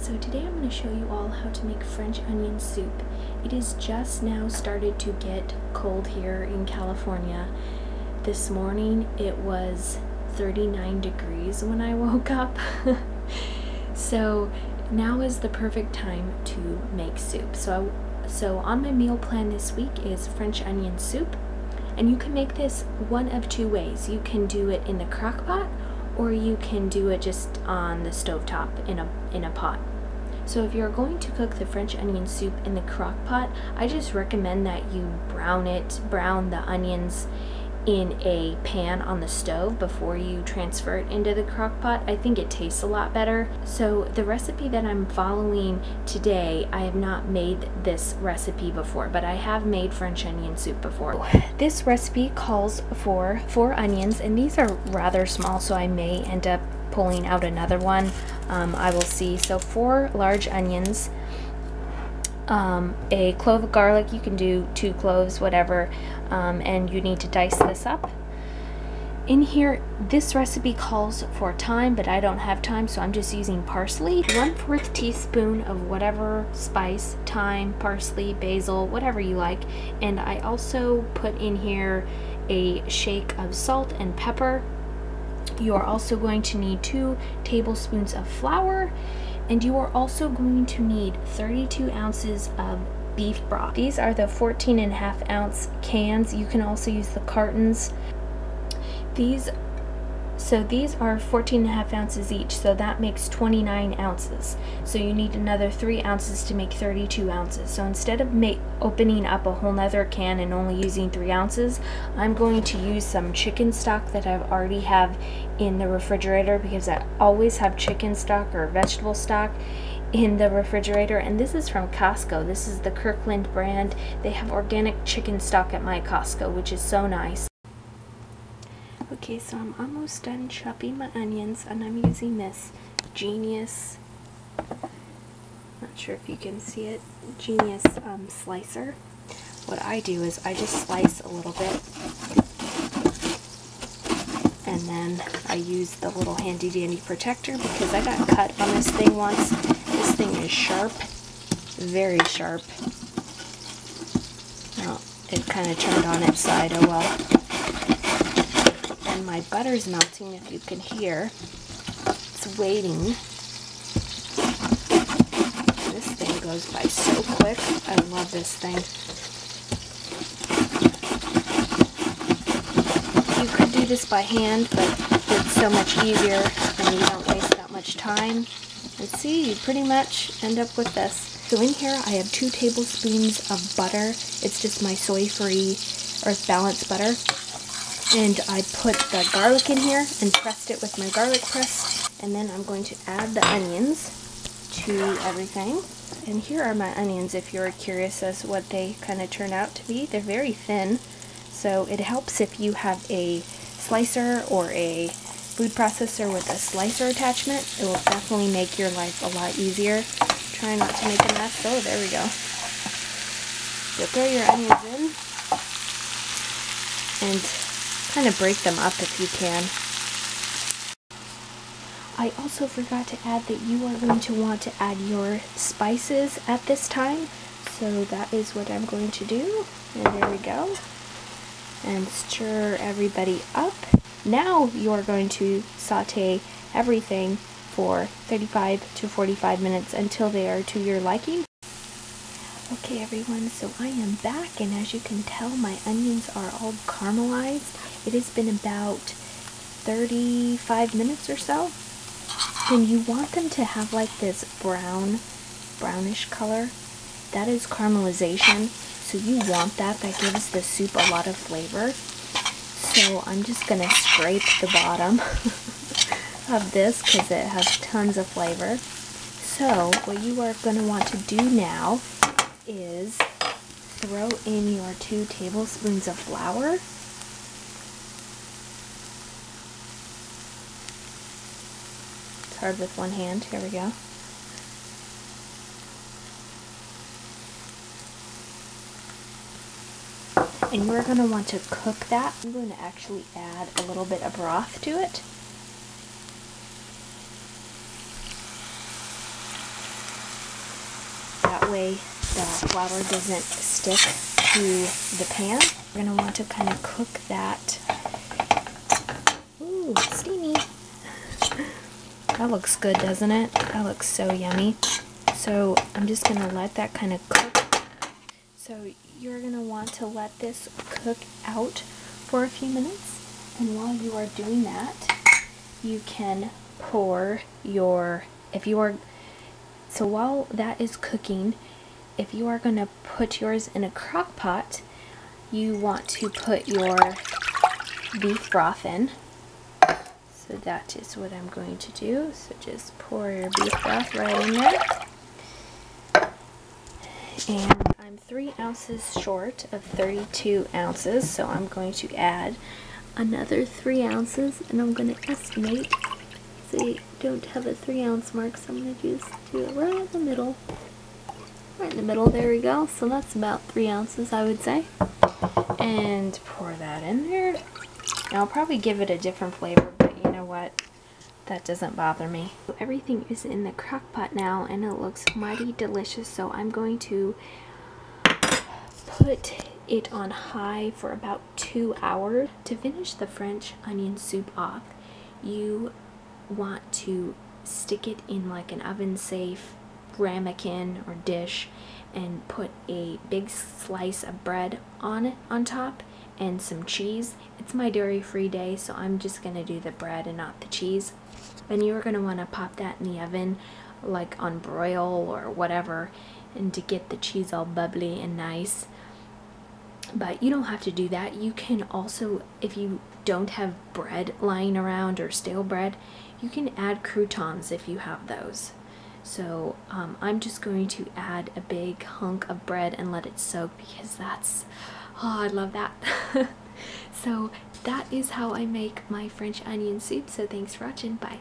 so today I'm going to show you all how to make French onion soup. It is just now started to get cold here in California. This morning it was 39 degrees when I woke up. So now is the perfect time to make soup. So on my meal plan this week is French onion soup, and you can make this one of two ways. You can do it in the crock pot, or you can do it just on the stovetop in a pot. So if you're going to cook the French onion soup in the crock pot, I just recommend that you brown the onions in a pan on the stove before you transfer it into the crock pot. I think it tastes a lot better. So the recipe that I'm following today, I have not made this recipe before, but I have made French onion soup before. This recipe calls for 4 onions, and these are rather small, so I may end up pulling out another one. I will see. So 4 large onions, a clove of garlic, you can do 2 cloves, whatever, and you need to dice this up. In here, this recipe calls for thyme, but I don't have thyme, so I'm just using parsley. 1/4 teaspoon of whatever spice, thyme, parsley, basil, whatever you like. And I also put in here a shake of salt and pepper. You are also going to need 2 tablespoons of flour, and you are also going to need 32 ounces of beef broth. These are the 14.5 ounce cans. You can also use the cartons. These are 14.5 ounces each, so that makes 29 ounces. So you need another 3 ounces to make 32 ounces. So instead of opening up a whole nother can and only using 3 ounces, I'm going to use some chicken stock that I already have in the refrigerator, because I always have chicken stock or vegetable stock in the refrigerator. And this is from Costco. This is the Kirkland brand. They have organic chicken stock at my Costco, which is so nice. Okay, so I'm almost done chopping my onions, and I'm using this Genius, not sure if you can see it, Genius slicer. What I do is I just slice a little bit, and then I use the little handy dandy protector because I got cut on this thing once. This thing is sharp, very sharp. Oh, it kind of turned on its side, oh well. And my butter's melting, if you can hear. It's waiting. This thing goes by so quick. I love this thing. You could do this by hand, but it's so much easier and you don't waste that much time. And see, you pretty much end up with this. So in here I have 2 tablespoons of butter. It's just my soy-free Earth Balance butter. And I put the garlic in here and pressed it with my garlic press. And then I'm going to add the onions to everything. And here are my onions, if you're curious as what they kind of turn out to be. They're very thin, so it helps if you have a slicer or a food processor with a slicer attachment. It will definitely make your life a lot easier. Try not to make a mess. Oh, there we go. So throw your onions in and kind of break them up if you can. I also forgot to add that you are going to want to add your spices at this time, so that is what I'm going to do. And there we go. And stir everybody up. Now you are going to saute everything for 35 to 45 minutes until they are to your liking. Okay everyone, so I am back, and as you can tell, my onions are all caramelized. It has been about 35 minutes or so, and you want them to have like this brownish color. That is caramelization, so you want that. That gives the soup a lot of flavor. So I'm just going to scrape the bottom of this because it has tons of flavor. So what you are going to want to do now is throw in your 2 tablespoons of flour. It's hard with one hand. Here we go. And you're going to want to cook that. I'm going to actually add a little bit of broth to it. the flour doesn't stick to the pan. We're going to want to kind of cook that. Ooh, steamy. That looks good, doesn't it? That looks so yummy. So I'm just going to let that kind of cook. So you're going to want to let this cook out for a few minutes. And while you are doing that, you can pour your, so while that is cooking, if you are going to put yours in a crock pot, you want to put your beef broth in. So that is what I'm going to do. So just pour your beef broth right in there. And I'm 3 ounces short of 32 ounces, so I'm going to add another 3 ounces, and I'm going to estimate. So you don't have a 3 ounce mark, so I'm going to just do it right in the middle. Right in the middle, there we go. So that's about 3 ounces, I would say. And pour that in there. Now, I'll probably give it a different flavor, but you know what? That doesn't bother me. So everything is in the crock pot now, and it looks mighty delicious. So I'm going to put it on high for about 2 hours. To finish the French onion soup off, you want to stick it in like an oven safe ramekin or dish and put a big slice of bread on it on top and some cheese. It's my dairy-free day, so I'm just gonna do the bread and not the cheese. And you're gonna want to pop that in the oven like on broil or whatever, and to get the cheese all bubbly and nice. But you don't have to do that. You can also, if you don't have bread lying around or stale bread, you can add croutons if you have those. So I'm just going to add a big hunk of bread and let it soak, because that's, oh, I love that. So that is how I make my French onion soup. So thanks for watching. Bye.